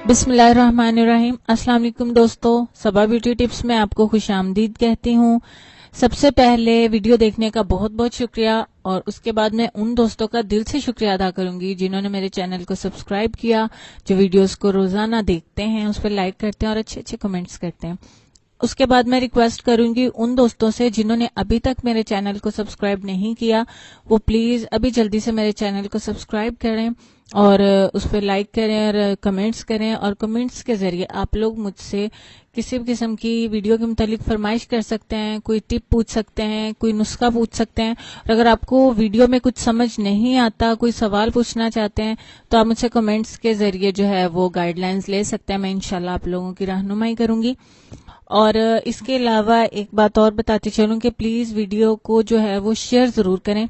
بسم اللہ الرحمن الرحیم. السلام علیکم دوستو. صبا بیوٹی ٹپس میں آپ کو خوش آمدید کہتی ہوں. سب سے پہلے ویڈیو دیکھنے کا بہت بہت شکریہ، اور اس کے بعد میں ان دوستوں کا دل سے شکریہ ادا کروں گی جنہوں نے میرے چینل کو سبسکرائب کیا، جو ویڈیوز کو روزانہ دیکھتے ہیں، اس پر لائک کرتے ہیں اور اچھے اچھے کمنٹس کرتے ہیں. اس کے بعد میں ریکویسٹ کروں گی ان دوستوں سے جنہوں نے ابھی تک میرے چینل کو سبسکرائب نہیں کیا، وہ پلیز ابھی جلدی سے میرے چینل کو سبسکرائب کریں اور اس پہ لائک کریں اور کمنٹس کریں. اور کمنٹس کے ذریعے آپ لوگ مجھ سے کسی بھی قسم کی ویڈیو کے متعلق فرمائش کر سکتے ہیں، کوئی ٹپ پوچھ سکتے ہیں، کوئی نسخہ پوچھ سکتے ہیں. اور اگر آپ کو ویڈیو میں کچھ سمجھ نہیں آتا، کوئی سوال پوچھنا چاہتے ہیں، تو آپ مجھ سے کمنٹس کے ذریعے جو ہے وہ گائیڈ لائنز لے سکتے ہیں. میں انشاءاللہ آپ لوگوں کی رہنمائی کروں گی. اور اس کے علاوہ ایک بات اور بتاتی چلوں کہ پلیز ویڈیو کو جو ہے وہ شیئر ضرور کریں،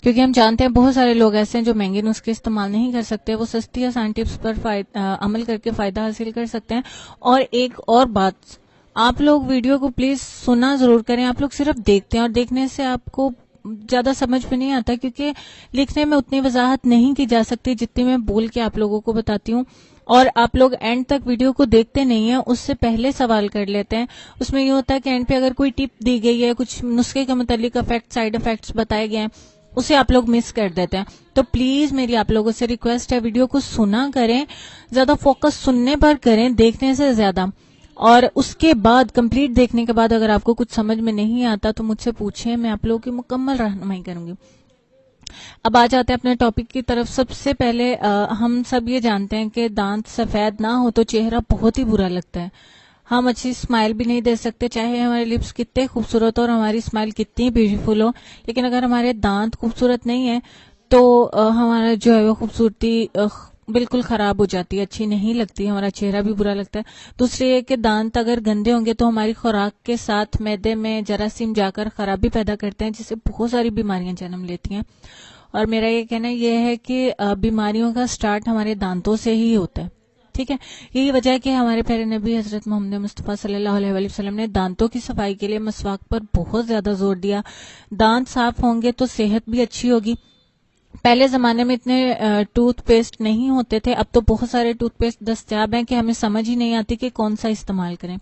کیونکہ ہم جانتے ہیں بہت سارے لوگ ایسے ہیں جو مہنگے نسخے استعمال نہیں کر سکتے، وہ سستی آسان ٹپس پر عمل کر کے فائدہ حاصل کر سکتے ہیں. اور ایک اور بات، آپ لوگ ویڈیو کو پلیز سننا ضرور کریں. آپ لوگ صرف دیکھتے ہیں اور دیکھنے سے آپ کو زیادہ سمجھ میں نہیں آتا، کیونکہ لکھنے میں اتنی وضاحت نہیں کی جا سکتی جتنی میں بول کے آپ لوگوں کو بتاتی ہوں. اور آپ لوگ اینڈ تک ویڈیو کو دیکھتے نہیں ہیں، اس سے پہلے سوال کر لیتے ہیں. اس میں یہ ہوتا ہے کہ اینڈ پہ اگر کوئی ٹپ دی گئی ہے، کچھ نسخے کے متعلق سائیڈ افیکٹس بتائے گئے ہیں، اسے آپ لوگ مس کر دیتے ہیں. تو پلیز میری آپ لوگوں سے ریکویسٹ ہے، ویڈیو کو سنا کریں، زیادہ فوکس سننے پر کریں دیکھنے سے زیادہ. اور اس کے بعد کمپلیٹ دیکھنے کے بعد اگر آپ کو کچھ سمجھ میں نہیں آتا تو مجھ سے پوچھیں، میں آپ لوگوں کی مکمل رہنمائی کروں گی. اب آ جاتے ہیں اپنے ٹاپک کی طرف. سب سے پہلے ہم سب یہ جانتے ہیں کہ دانت سفید نہ ہو تو چہرہ بہت ہی برا لگتا ہے. ہم اچھی اسمائل بھی نہیں دے سکتے، چاہے ہمارے لپس کتنے خوبصورت ہو اور ہماری اسمائل کتنی بیوٹیفل ہو، لیکن اگر ہمارے دانت خوبصورت نہیں ہے تو ہمارا جو ہے وہ خوبصورتی بالکل خراب ہو جاتی ہے، اچھی نہیں لگتی، ہمارا چہرہ بھی برا لگتا ہے. دوسرے یہ کہ دانت اگر گندے ہوں گے تو ہماری خوراک کے ساتھ معدے میں جراثیم جا کر خرابی پیدا کرتے ہیں، جس سے بہت ساری بیماریاں جنم لیتی ہیں. اور میرا یہ کہنا یہ ہے کہ بیماریوں کا سٹارٹ ہمارے دانتوں سے ہی ہوتا ہے. ٹھیک ہے، یہی وجہ ہے کہ ہمارے پیارے نبی حضرت محمد مصطفیٰ صلی اللہ علیہ وآلہ وسلم نے دانتوں کی صفائی کے لیے مسواک پر بہت زیادہ زور دیا. دانت صاف ہوں گے تو صحت بھی اچھی ہوگی. پہلے زمانے میں اتنے ٹوتھ پیسٹ نہیں ہوتے تھے، اب تو بہت سارے ٹوتھ پیسٹ دستیاب ہیں کہ ہمیں سمجھ ہی نہیں آتی کہ کون سا استعمال کریں.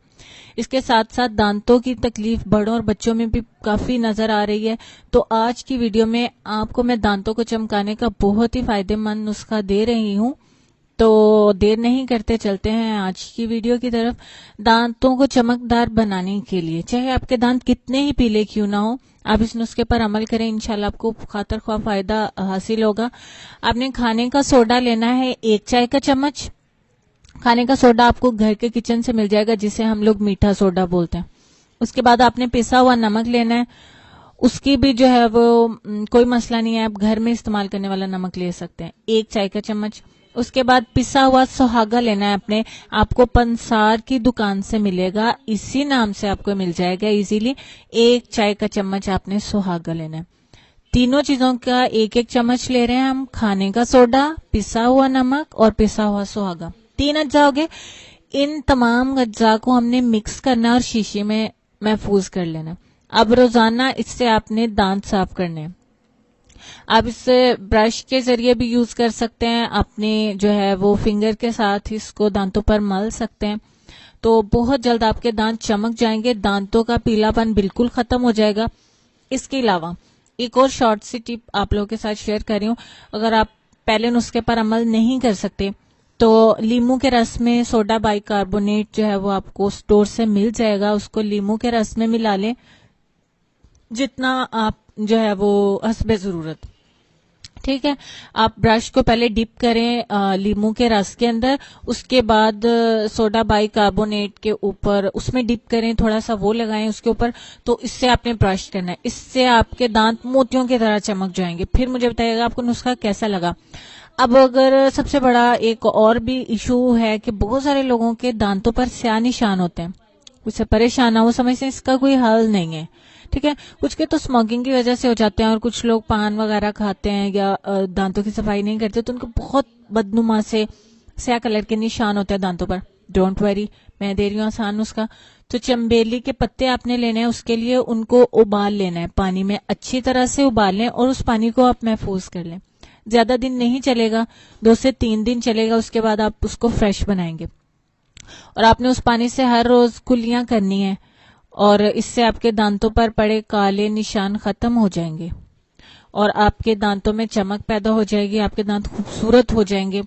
اس کے ساتھ ساتھ دانتوں کی تکلیف بڑوں اور بچوں میں بھی کافی نظر آ رہی ہے. تو آج کی ویڈیو میں آپ کو میں دانتوں کو چمکانے کا بہت ہی فائدہ مند نسخہ دے رہی ہوں. تو دیر نہیں کرتے، چلتے ہیں آج کی ویڈیو کی طرف. دانتوں کو چمکدار بنانے کے لیے چاہے آپ کے دانت کتنے ہی پیلے کیوں نہ ہو، آپ اس نسخے پر عمل کریں، انشاءاللہ آپ کو خاطر خواہ فائدہ حاصل ہوگا. آپ نے کھانے کا سوڈا لینا ہے 1 چائے کا چمچ. کھانے کا سوڈا آپ کو گھر کے کچن سے مل جائے گا، جسے ہم لوگ میٹھا سوڈا بولتے ہیں. اس کے بعد آپ نے پسا ہوا نمک لینا ہے. اس کی بھی جو ہے وہ کوئی مسئلہ نہیں ہے، آپ گھر میں استعمال کرنے والا نمک لے سکتے ہیں، 1 چائے کا چمچ. اس کے بعد پسا ہوا سہاگا لینا ہے آپ کو پنسار کی دکان سے ملے گا، اسی نام سے آپ کو مل جائے گا ایزیلی. 1 چائے کا چمچ آپ نے سہاگا لینا ہے. تینوں چیزوں کا 1 چمچ لے رہے ہیں ہم، کھانے کا سوڈا، پسا ہوا نمک اور پسا ہوا سہاگا. 3 اجزاء ہو گئے. ان تمام اجزاء کو ہم نے مکس کرنا اور شیشے میں محفوظ کر لینا. اب روزانہ اس سے آپ نے دانت صاف کرنے. آپ اس سے برش کے ذریعے بھی یوز کر سکتے ہیں، اپنے جو ہے وہ فنگر کے ساتھ اس کو دانتوں پر مل سکتے ہیں. تو بہت جلد آپ کے دانت چمک جائیں گے، دانتوں کا پیلا پن بالکل ختم ہو جائے گا. اس کے علاوہ ایک اور شارٹ سی ٹپ آپ لوگوں کے ساتھ شیئر کر رہی ہوں. اگر آپ پہلے نسخے پر عمل نہیں کر سکتے تو لیمو کے رس میں سوڈا بائی کاربونیٹ جو ہے وہ آپ کو سٹور سے مل جائے گا، اس کو لیمو کے رس میں ملا لیں جتنا آپ جو ہے وہ حسب ضرورت. ٹھیک ہے، آپ برش کو پہلے ڈپ کریں لیمو کے رس کے اندر، اس کے بعد سوڈا بائی کاربونیٹ کے اوپر اس میں ڈپ کریں، تھوڑا سا وہ لگائیں اس کے اوپر. تو اس سے آپ نے برش کرنا ہے، اس سے آپ کے دانت موتیوں کی طرح چمک جائیں گے. پھر مجھے بتائیے گا آپ کو نسخہ کیسا لگا. اب اگر سب سے بڑا ایک اور بھی ایشو ہے کہ بہت سارے لوگوں کے دانتوں پر سیاہ نشان ہوتے ہیں، کچھ سے پریشان ہے، وہ سمجھتے ہیں اس کا کوئی حل نہیں ہے. ٹھیک ہے، کچھ کے تو اسموکنگ کی وجہ سے ہو جاتے ہیں، اور کچھ لوگ پان وغیرہ کھاتے ہیں یا دانتوں کی صفائی نہیں کرتے تو ان کو بہت بدنما سے سیاہ کلر کے نشان ہوتے ہیں دانتوں پر. ڈونٹ ویری، میں دے رہی ہوں آسان نسخہ. تو چمبیلی کے پتے آپ نے لینے ہیں، اس کے لیے ان کو ابال لینا ہے، پانی میں اچھی طرح سے ابال لیں اور اس پانی کو آپ محفوظ کر لیں. زیادہ دن نہیں چلے گا، 2 سے 3 دن چلے گا، اس کے بعد آپ اس کو فریش بنائیں گے. اور آپ نے اس پانی سے ہر روز کلیاں کرنی ہیں، اور اس سے آپ کے دانتوں پر پڑے کالے نشان ختم ہو جائیں گے اور آپ کے دانتوں میں چمک پیدا ہو جائے گی، آپ کے دانت خوبصورت ہو جائیں گے.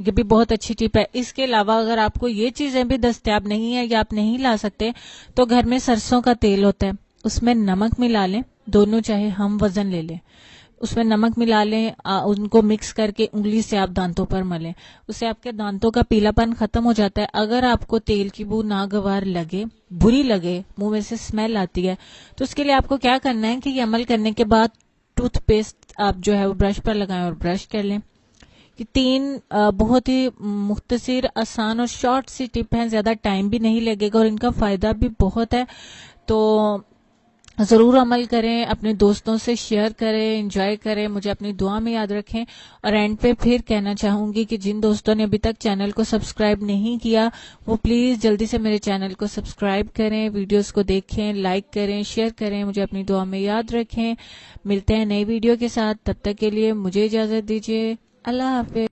یہ بھی بہت اچھی ٹپ ہے. اس کے علاوہ اگر آپ کو یہ چیزیں بھی دستیاب نہیں ہے یا آپ نہیں لا سکتے تو گھر میں سرسوں کا تیل ہوتا ہے، اس میں نمک ملا لیں، دونوں چاہے ہم وزن لے لیں، اس میں نمک ملا لیں، ان کو مکس کر کے انگلی سے آپ دانتوں پر ملیں، اس سے آپ کے دانتوں کا پیلا پن ختم ہو جاتا ہے. اگر آپ کو تیل کی بو ناگوار لگے، بری لگے، منہ میں سے اسمیل آتی ہے، تو اس کے لیے آپ کو کیا کرنا ہے کہ یہ عمل کرنے کے بعد ٹوتھ پیسٹ آپ جو ہے وہ برش پر لگائیں اور برش کر لیں. یہ 3 بہت ہی مختصر، آسان اور شارٹ سی ٹپ ہیں، زیادہ ٹائم بھی نہیں لگے گا اور ان کا فائدہ بھی بہت ہے. تو ضرور عمل کریں، اپنے دوستوں سے شیئر کریں، انجوائے کریں، مجھے اپنی دعا میں یاد رکھیں. اور اینڈ پہ پھر کہنا چاہوں گی کہ جن دوستوں نے ابھی تک چینل کو سبسکرائب نہیں کیا وہ پلیز جلدی سے میرے چینل کو سبسکرائب کریں، ویڈیوز کو دیکھیں، لائک کریں، شیئر کریں، مجھے اپنی دعا میں یاد رکھیں. ملتے ہیں نئی ویڈیو کے ساتھ، تب تک کے لیے مجھے اجازت دیجیے. اللہ حافظ.